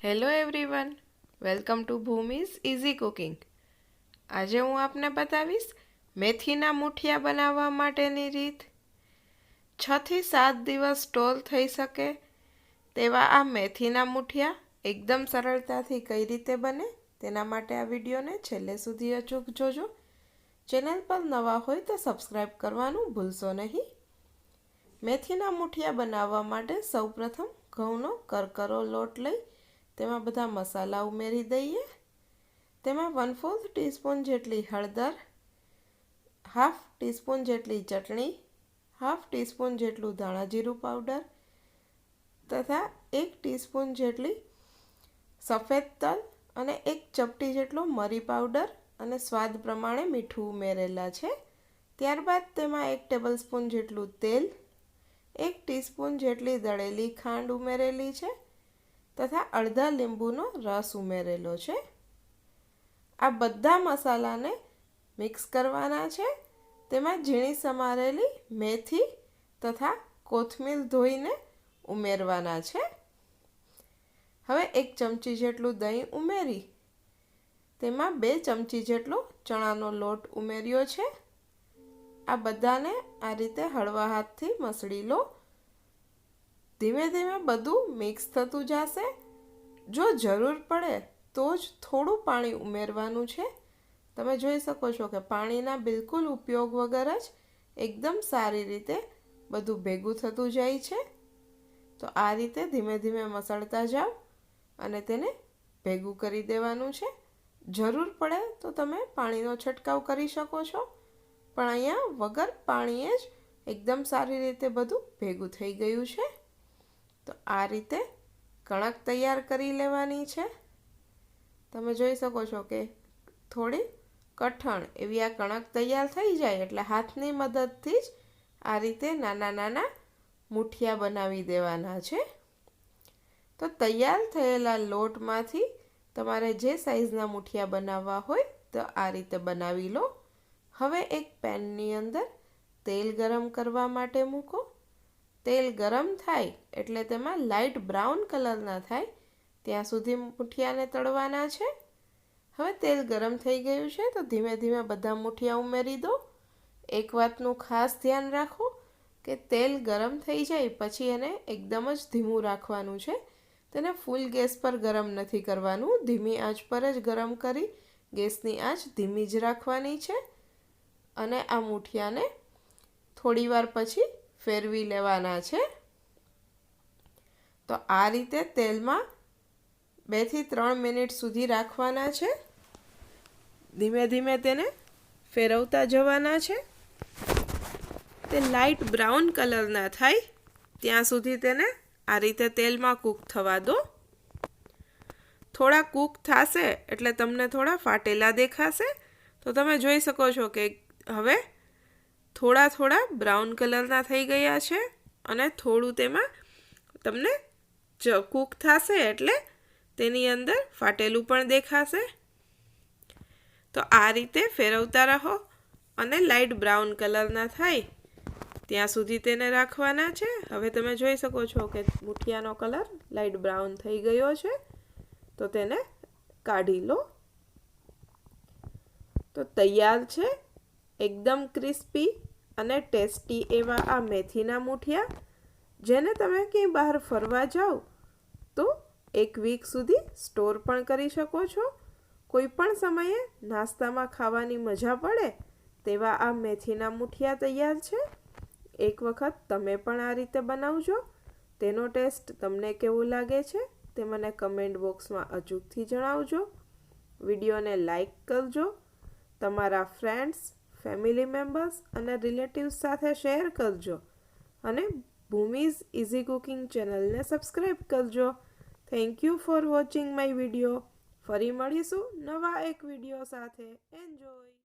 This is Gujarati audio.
Hello everyone, welcome to Bhumi's easy cooking. આજે હું આપને બતાવીશ મેથીના મૂઠિયા બનાવવા માટેની રીત। 6 થી 7 દિવસ સ્ટોર થઈ શકે તેવા આ મેથીના મૂઠિયા એકદમ સરળતાથી કઈ રીતે બને તેના માટે આ વિડીયોને છેલ્લે સુધી અચૂક જોજો। ચેનલ પર નવા હોય તો સબસ્ક્રાઈબ કરવાનું ભૂલશો નહીં। મેથીના મૂઠિયા બનાવવા માટે સૌપ્રથમ ઘઉંનો કરકરો લોટ લઈ તેમાં બધા મસાલા ઉમેરી દઈએ। તેમાં 1/4 ટીસ્પૂન જેટલી હળદર, 1/2 ટીસ્પૂન જેટલી ચટણી, 1/2 ટીસ્પૂન જેટલું ધાણા જીરું પાવડર તથા 1 ટીસ્પૂન જેટલી સફેદ તલ અને 1 ચપટી જેટલો મરી પાવડર અને સ્વાદ પ્રમાણે મીઠું ઉમેરેલા છે। ત્યારબાદ તેમાં 1 ટેબલસ્પૂન જેટલું તેલ, 1 ટીસ્પૂન જેટલી દળેલી ખાંડ ઉમેરેલી છે તથા અડધા લીંબુનો રસ ઉમેરેલો છે। આ બધા મસાલાને મિક્સ કરવાના છે। તેમાં ઝીણી સમારેલી મેથી તથા કોથમીર ધોઈને ઉમેરવાના છે। હવે 1 ચમચી જેટલું દહીં ઉમેરી તેમાં 2 ચમચી જેટલો ચણાનો લોટ ઉમેર્યો છે। આ બધાને આ રીતે હળવા હાથથી મસળી લો। ધીમે ધીમે બધું મિક્સ થતું જશે। જો જરૂર પડે તો જ થોડું પાણી ઉમેરવાનું છે। તમે જોઈ શકો છો કે પાણીના બિલકુલ ઉપયોગ વગર જ એકદમ સારી રીતે બધું ભેગું થતું જાય છે। તો આ રીતે ધીમે ધીમે મસળતા જાઓ અને તેને ભેગું કરી દેવાનું છે। જરૂર પડે તો તમે પાણીનો છંટકાવ કરી શકો છો, પણ અહીંયા વગર પાણીએ જ એકદમ સારી રીતે બધું ભેગું થઈ ગયું છે। તો આ રીતે કણક તૈયાર કરી લેવાની છે। તમે જોઈ શકો છો કે થોડી કઠણ એવી આ કણક તૈયાર થઈ જાય એટલે હાથની મદદથી જ આ રીતે નાના નાના મૂઠિયા બનાવી દેવાના છે। તો તૈયાર થયેલા લોટમાંથી તમારે જે સાઈઝના મૂઠિયા બનાવવા હોય તો આ રીતે બનાવી લો। હવે એક પેનની અંદર તેલ ગરમ કરવા માટે મૂકો। તેલ ગરમ થાય એટલે તેમાં લાઇટ બ્રાઉન કલરના થાય ત્યાં સુધી મૂઠિયાને તળવાના છે। હવે તેલ ગરમ થઈ ગયું છે તો ધીમે ધીમે બધા મૂઠિયા ઉમેરી દો। એક વાતનું ખાસ ધ્યાન રાખો કે તેલ ગરમ થઈ જાય પછી એને એકદમ જ ધીમું રાખવાનું છે। તેને ફૂલ ગેસ પર ગરમ નથી કરવાનું, ધીમી આંચ પર જ ગરમ કરી ગેસની આંચ ધીમી જ રાખવાની છે અને આ મૂઠિયાને થોડીવાર પછી ફેરવી લેવાના છે। તો આ રીતે તેલમાં 2 થી 3 મિનિટ સુધી રાખવાના છે। ધીમે ધીમે તેને ફેરવતા જવાના છે। તે લાઇટ બ્રાઉન કલરના થાય ત્યાં સુધી તેને આ રીતે તેલમાં કૂક થવા દો। થોડા કૂક થશે એટલે તમને થોડા ફાટેલા દેખાશે। તો તમે જોઈ શકો છો કે હવે થોડા થોડા બ્રાઉન કલરના થઈ ગયા છે અને થોડું તેમાં તમને કૂક થશે એટલે તેની અંદર ફાટેલું પણ દેખાશે। તો આ રીતે ફેરવતા રહો અને લાઇટ બ્રાઉન કલરના થાય ત્યાં સુધી તેને રાખવાના છે। હવે તમે જોઈ શકો છો કે મૂઠિયાનો કલર લાઇટ બ્રાઉન થઈ ગયો છે, તો તેને કાઢી લો। તો તૈયાર છે એકદમ ક્રિસ્પી અને ટેસ્ટી એવા આ મેથીના મૂઠિયા, જેને તમે ક્યાંય બહાર ફરવા જાઓ તો 1 વીક સુધી સ્ટોર પણ કરી શકો છો। કોઈ પણ સમયે નાસ્તામાં ખાવાની મજા પડે તેવા આ મેથીના મૂઠિયા તૈયાર છે। એક વખત તમે પણ આ રીતે બનાવજો। તેનો ટેસ્ટ તમને કેવું લાગે છે તે મને કમેન્ટ બોક્સમાં અચૂકથી જણાવજો। વિડીયોને લાઈક કરજો, તમારા ફ્રેન્ડ્સ, ફેમિલી મેમ્બર્સ અને રિલેટિવ્સ સાથે શેર કરજો અને ભૂમિઝ ઇઝી કુકિંગ ચેનલને સબસ્ક્રાઈબ કરજો। Thank you for watching my video. ફરી મળીશું નવા એક વિડીયો સાથે। એન્જોય।